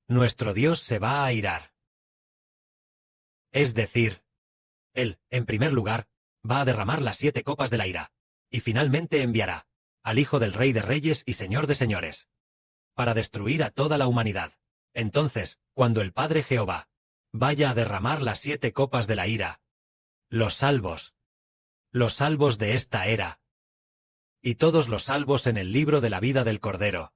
nuestro Dios se va a airar. Es decir, Él, en primer lugar, va a derramar las 7 copas de la ira, y finalmente enviará al Hijo del Rey de Reyes y Señor de Señores, para destruir a toda la humanidad. Entonces, cuando el Padre Jehová vaya a derramar las 7 copas de la ira, los salvos de esta era, y todos los salvos en el libro de la vida del Cordero,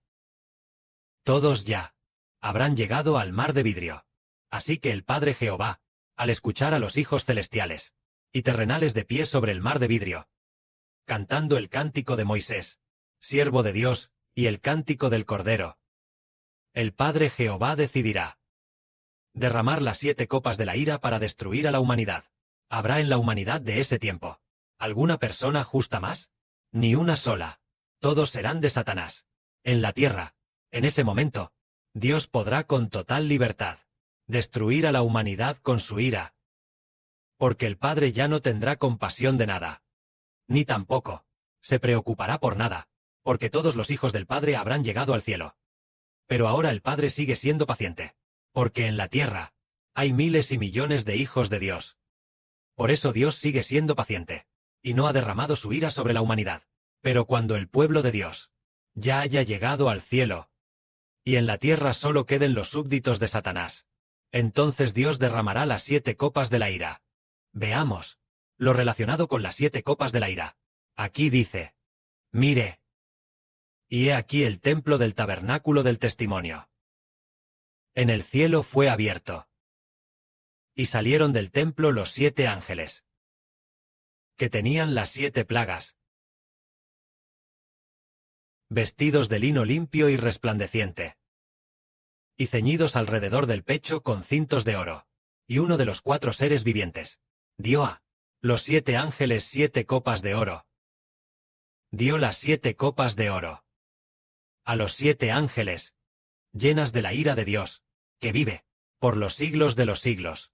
todos ya habrán llegado al mar de vidrio. Así que el Padre Jehová, al escuchar a los hijos celestiales y terrenales de pie sobre el mar de vidrio, cantando el cántico de Moisés, siervo de Dios, y el cántico del Cordero, el Padre Jehová decidirá derramar las 7 copas de la ira para destruir a la humanidad. ¿Habrá en la humanidad de ese tiempo alguna persona justa más? Ni una sola. Todos serán de Satanás. En la tierra, en ese momento, Dios podrá con total libertad destruir a la humanidad con su ira, porque el Padre ya no tendrá compasión de nada, ni tampoco se preocupará por nada, porque todos los hijos del Padre habrán llegado al cielo. Pero ahora el Padre sigue siendo paciente, porque en la tierra hay miles y millones de hijos de Dios. Por eso Dios sigue siendo paciente, y no ha derramado su ira sobre la humanidad. Pero cuando el pueblo de Dios ya haya llegado al cielo, y en la tierra solo queden los súbditos de Satanás, entonces Dios derramará las 7 copas de la ira. Veamos lo relacionado con las 7 copas de la ira. Aquí dice: mire, y he aquí el templo del tabernáculo del testimonio. En el cielo fue abierto, y salieron del templo los 7 ángeles, que tenían las 7 plagas, vestidos de lino limpio y resplandeciente, y ceñidos alrededor del pecho con cintos de oro. Y uno de los 4 seres vivientes dio a los 7 ángeles 7 copas de oro. Dio las 7 copas de oro a los 7 ángeles, llenas de la ira de Dios, que vive por los siglos de los siglos.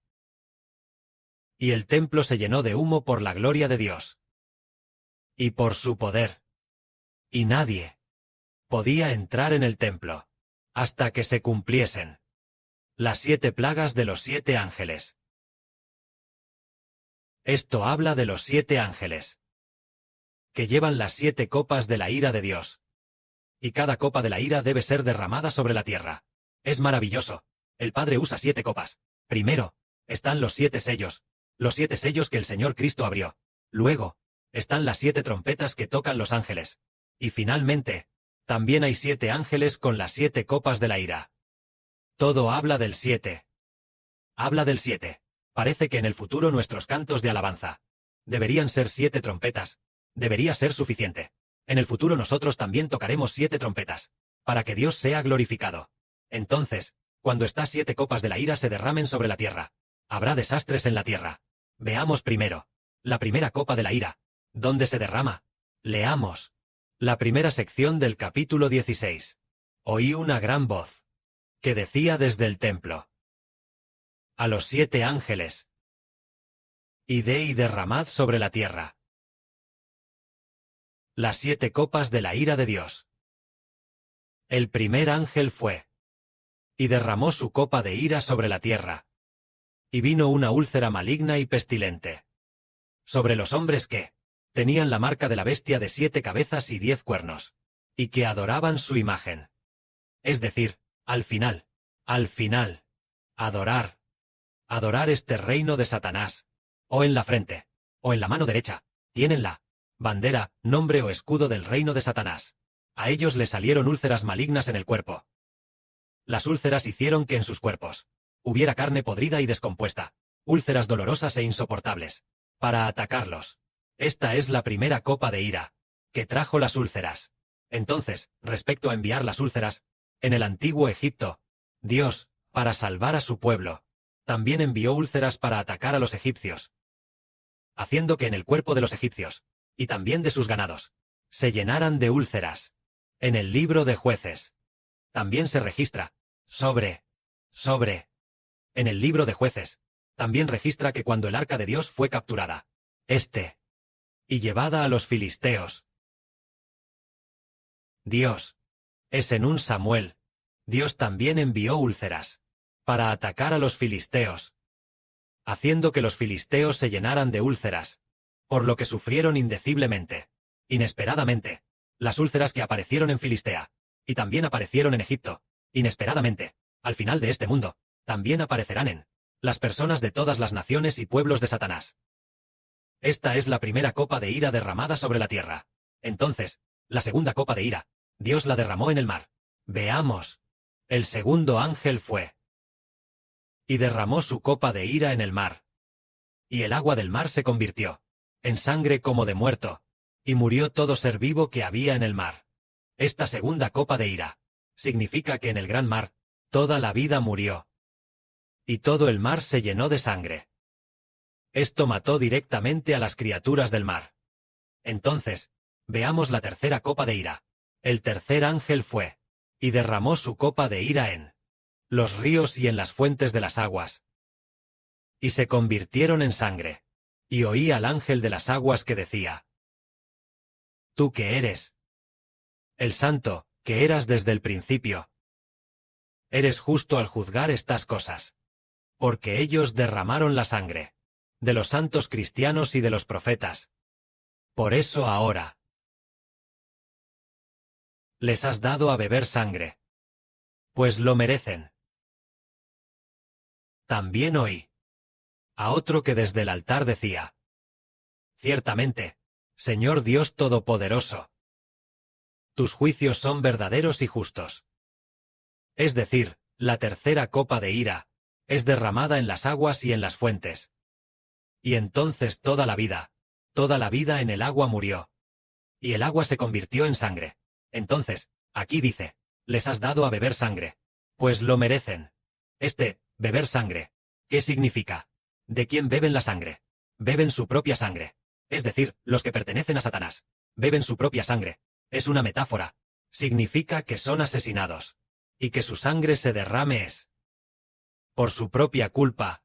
Y el templo se llenó de humo por la gloria de Dios y por su poder. Y nadie podía entrar en el templo hasta que se cumpliesen las 7 plagas de los 7 ángeles. Esto habla de los 7 ángeles, que llevan las 7 copas de la ira de Dios. Y cada copa de la ira debe ser derramada sobre la tierra. Es maravilloso. El Padre usa 7 copas. Primero están los 7 sellos que el Señor Cristo abrió. Luego están las 7 trompetas que tocan los ángeles. Y finalmente, también hay 7 ángeles con las 7 copas de la ira. Todo habla del 7. Habla del 7. Parece que en el futuro nuestros cantos de alabanza deberían ser 7 trompetas. Debería ser suficiente. En el futuro nosotros también tocaremos 7 trompetas, para que Dios sea glorificado. Entonces, cuando estas 7 copas de la ira se derramen sobre la tierra, habrá desastres en la tierra. Veamos primero la primera copa de la ira. ¿Dónde se derrama? Leamos la primera sección del capítulo 16. Oí una gran voz que decía desde el templo a los 7 ángeles: id y derramad sobre la tierra las 7 copas de la ira de Dios. El primer ángel fue y derramó su copa de ira sobre la tierra. Y vino una úlcera maligna y pestilente sobre los hombres que tenían la marca de la bestia de 7 cabezas y 10 cuernos, y que adoraban su imagen. Es decir, al final, adorar este reino de Satanás, o en la frente, o en la mano derecha, tienen la bandera, nombre o escudo del reino de Satanás. A ellos les salieron úlceras malignas en el cuerpo. Las úlceras hicieron que en sus cuerpos hubiera carne podrida y descompuesta, úlceras dolorosas e insoportables, para atacarlos. Esta es la primera copa de ira que trajo las úlceras. Entonces, respecto a enviar las úlceras, en el antiguo Egipto, Dios, para salvar a su pueblo, también envió úlceras para atacar a los egipcios, haciendo que en el cuerpo de los egipcios, y también de sus ganados, se llenaran de úlceras. En el libro de Jueces también se registra en el libro de Jueces también registra que cuando el arca de Dios fue capturada, y llevada a los filisteos, Dios, es en un Samuel Dios también envió úlceras para atacar a los filisteos, haciendo que los filisteos se llenaran de úlceras, por lo que sufrieron indeciblemente, inesperadamente, las úlceras que aparecieron en Filistea, y también aparecieron en Egipto, inesperadamente, al final de este mundo, también aparecerán en las personas de todas las naciones y pueblos de Satanás. Esta es la primera copa de ira derramada sobre la tierra. Entonces, la segunda copa de ira, Dios la derramó en el mar. Veamos. El segundo ángel fue y derramó su copa de ira en el mar. Y el agua del mar se convirtió en sangre como de muerto, y murió todo ser vivo que había en el mar. Esta segunda copa de ira significa que en el gran mar, toda la vida murió. Y todo el mar se llenó de sangre. Esto mató directamente a las criaturas del mar. Entonces, veamos la tercera copa de ira. El tercer ángel fue y derramó su copa de ira en los ríos y en las fuentes de las aguas. Y se convirtieron en sangre. Y oí al ángel de las aguas que decía: Tú que eres el santo, que eras desde el principio, eres justo al juzgar estas cosas. Porque ellos derramaron la sangre de los santos cristianos y de los profetas. Por eso ahora les has dado a beber sangre, pues lo merecen. También oí a otro que desde el altar decía: Ciertamente, Señor Dios Todopoderoso, tus juicios son verdaderos y justos. Es decir, la tercera copa de ira es derramada en las aguas y en las fuentes. Y entonces toda la vida en el agua murió. Y el agua se convirtió en sangre. Entonces, aquí dice, les has dado a beber sangre, pues lo merecen. Beber sangre, ¿qué significa? ¿De quién beben la sangre? Beben su propia sangre. Es decir, los que pertenecen a Satanás, beben su propia sangre. Es una metáfora. Significa que son asesinados. Y que su sangre se derrame es por su propia culpa.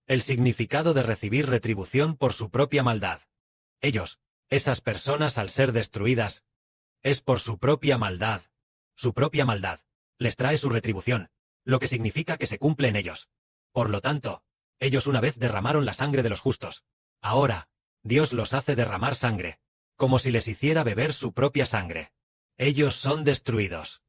El significado de recibir retribución por su propia maldad. Ellos, esas personas al ser destruidas, es por su propia maldad. Su propia maldad les trae su retribución, lo que significa que se cumple en ellos. Por lo tanto, ellos una vez derramaron la sangre de los justos. Ahora, Dios los hace derramar sangre, como si les hiciera beber su propia sangre. Ellos son destruidos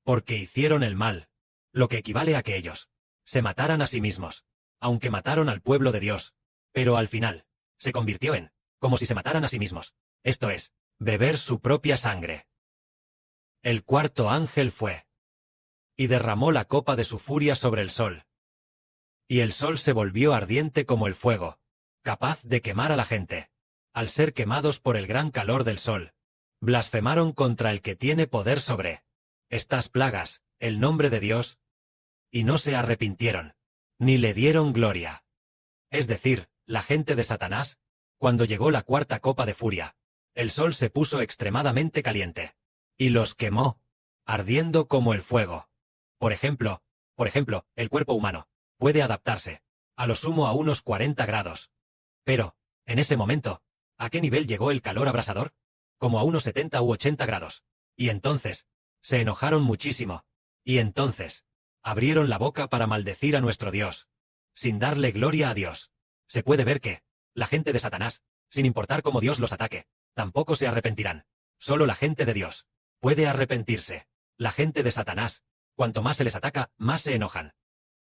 porque hicieron el mal, lo que equivale a que ellos se mataran a sí mismos, aunque mataron al pueblo de Dios, pero al final, se convirtió en, como si se mataran a sí mismos, esto es, beber su propia sangre. El cuarto ángel fue y derramó la copa de su furia sobre el sol. Y el sol se volvió ardiente como el fuego, capaz de quemar a la gente. Al ser quemados por el gran calor del sol, blasfemaron contra el que tiene poder sobre estas plagas, el nombre de Dios, y no se arrepintieron, ni le dieron gloria. Es decir, la gente de Satanás, cuando llegó la cuarta copa de furia, el sol se puso extremadamente caliente, y los quemó, ardiendo como el fuego. Por ejemplo, el cuerpo humano puede adaptarse, a lo sumo a unos 40 grados. Pero, en ese momento, ¿a qué nivel llegó el calor abrasador? Como a unos 70 u 80 grados. Y entonces, se enojaron muchísimo. Y entonces, abrieron la boca para maldecir a nuestro Dios, sin darle gloria a Dios. Se puede ver que, la gente de Satanás, sin importar cómo Dios los ataque, tampoco se arrepentirán. Solo la gente de Dios puede arrepentirse. La gente de Satanás, cuanto más se les ataca, más se enojan.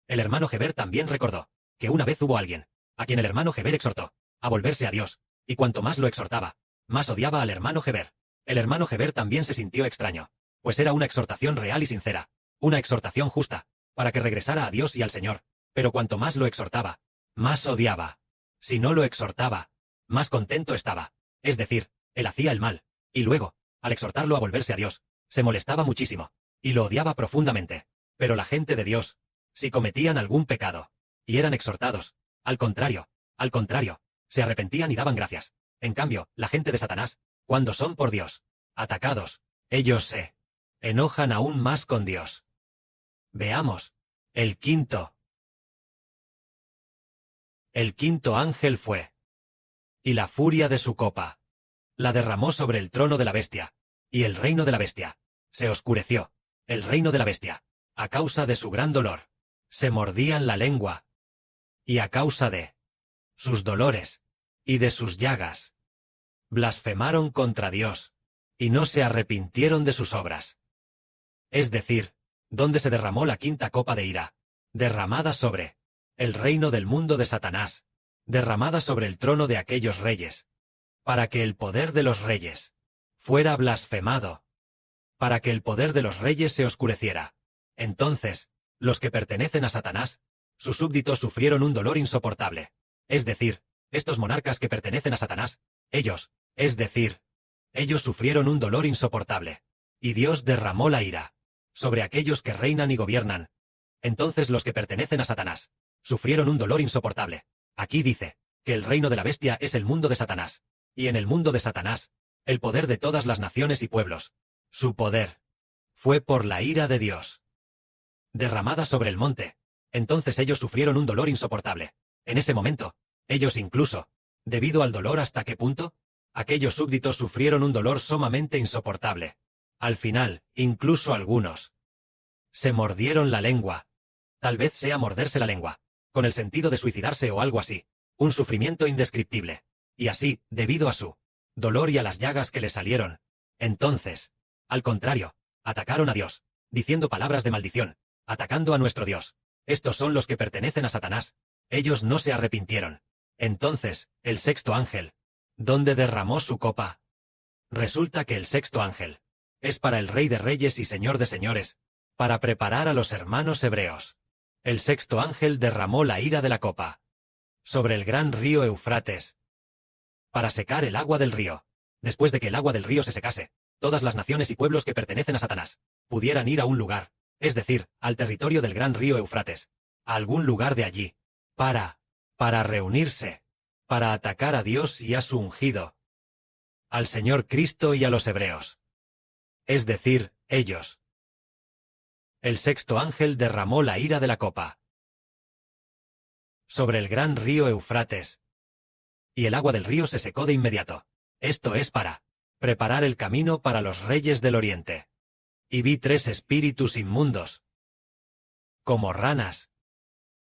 El hermano Heber también recordó que una vez hubo alguien a quien el hermano Heber exhortó a volverse a Dios, y cuanto más lo exhortaba, más odiaba al hermano Heber. El hermano Heber también se sintió extraño, pues era una exhortación real y sincera, una exhortación justa, para que regresara a Dios y al Señor, pero cuanto más lo exhortaba, más odiaba. Si no lo exhortaba, más contento estaba. Es decir, él hacía el mal, y luego, al exhortarlo a volverse a Dios, se molestaba muchísimo, y lo odiaba profundamente. Pero la gente de Dios, si cometían algún pecado, y eran exhortados, al contrario, se arrepentían y daban gracias. En cambio, la gente de Satanás, cuando son por Dios atacados, ellos se enojan aún más con Dios. Veamos. El quinto ángel fue y la furia de su copa la derramó sobre el trono de la bestia, y el reino de la bestia se oscureció, el reino de la bestia. A causa de su gran dolor, se mordían la lengua. Y a causa de sus dolores y de sus llagas, blasfemaron contra Dios, y no se arrepintieron de sus obras. Es decir, donde se derramó la quinta copa de ira, derramada sobre el reino del mundo de Satanás, derramada sobre el trono de aquellos reyes, para que el poder de los reyes fuera blasfemado, para que el poder de los reyes se oscureciera. Entonces, los que pertenecen a Satanás, sus súbditos sufrieron un dolor insoportable. Es decir, estos monarcas que pertenecen a Satanás, ellos sufrieron un dolor insoportable. Y Dios derramó la ira sobre aquellos que reinan y gobiernan. Entonces los que pertenecen a Satanás sufrieron un dolor insoportable. Aquí dice que el reino de la bestia es el mundo de Satanás, y en el mundo de Satanás, el poder de todas las naciones y pueblos, su poder, fue por la ira de Dios derramada sobre el monte. Entonces ellos sufrieron un dolor insoportable. En ese momento, ellos incluso, debido al dolor hasta qué punto, aquellos súbditos sufrieron un dolor sumamente insoportable. Al final, incluso algunos se mordieron la lengua. Tal vez sea morderse la lengua, con el sentido de suicidarse o algo así. Un sufrimiento indescriptible. Y así, debido a su dolor y a las llagas que le salieron. Entonces, al contrario, atacaron a Dios, diciendo palabras de maldición, atacando a nuestro Dios. Estos son los que pertenecen a Satanás. Ellos no se arrepintieron. Entonces, el sexto ángel, ¿dónde derramó su copa? Resulta que el sexto ángel es para el Rey de Reyes y Señor de Señores, para preparar a los hermanos hebreos. El sexto ángel derramó la ira de la copa sobre el gran río Eufrates, para secar el agua del río. Después de que el agua del río se secase, todas las naciones y pueblos que pertenecen a Satanás pudieran ir a un lugar, es decir, al territorio del gran río Eufrates, a algún lugar de allí, para reunirse, para atacar a Dios y a su ungido, al Señor Cristo y a los hebreos. Es decir, ellos. El sexto ángel derramó la ira de la copa sobre el gran río Eufrates, y el agua del río se secó de inmediato. Esto es para preparar el camino para los reyes del oriente. Y vi 3 espíritus inmundos, como ranas,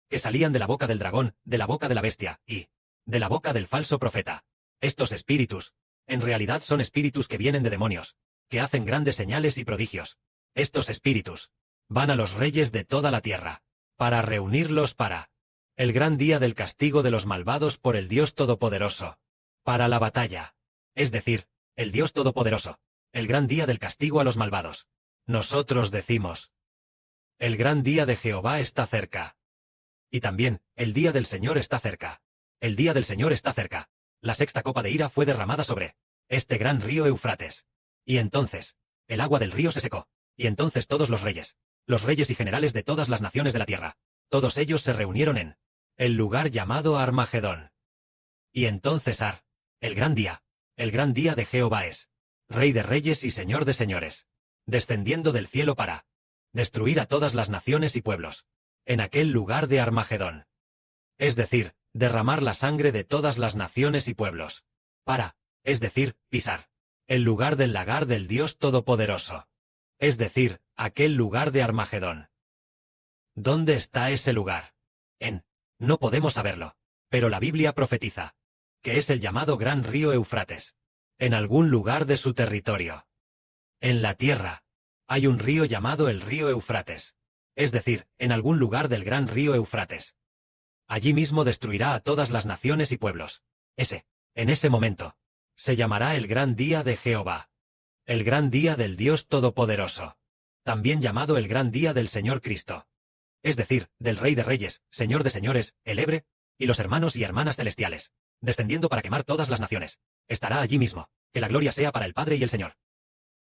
que salían de la boca del dragón, de la boca de la bestia, y de la boca del falso profeta. Estos espíritus, en realidad son espíritus que vienen de demonios, que hacen grandes señales y prodigios. Estos espíritus van a los reyes de toda la tierra, para reunirlos para el gran día del castigo de los malvados por el Dios Todopoderoso, para la batalla, es decir, el Dios Todopoderoso, el gran día del castigo a los malvados. Nosotros decimos, el gran día de Jehová está cerca. Y también, el día del Señor está cerca. El día del Señor está cerca. La sexta copa de ira fue derramada sobre este gran río Eufrates. Y entonces, el agua del río se secó. Y entonces todos los reyes y generales de todas las naciones de la tierra, todos ellos se reunieron en el lugar llamado Armagedón. Y entonces el gran día de Jehová es Rey de reyes y Señor de señores, descendiendo del cielo para destruir a todas las naciones y pueblos, en aquel lugar de Armagedón. Es decir, derramar la sangre de todas las naciones y pueblos, es decir, pisar el lugar del lagar del Dios Todopoderoso. Es decir, aquel lugar de Armagedón. ¿Dónde está ese lugar? No podemos saberlo, pero la Biblia profetiza que es el llamado gran río Eufrates, en algún lugar de su territorio. En la tierra hay un río llamado el río Eufrates, es decir, en algún lugar del gran río Eufrates. Allí mismo destruirá a todas las naciones y pueblos. En ese momento, se llamará el gran día de Jehová, el gran día del Dios Todopoderoso, también llamado el gran día del Señor Cristo, es decir, del Rey de Reyes, Señor de Señores, el Hebre, y los hermanos y hermanas celestiales, descendiendo para quemar todas las naciones. Estará allí mismo. Que la gloria sea para el Padre y el Señor.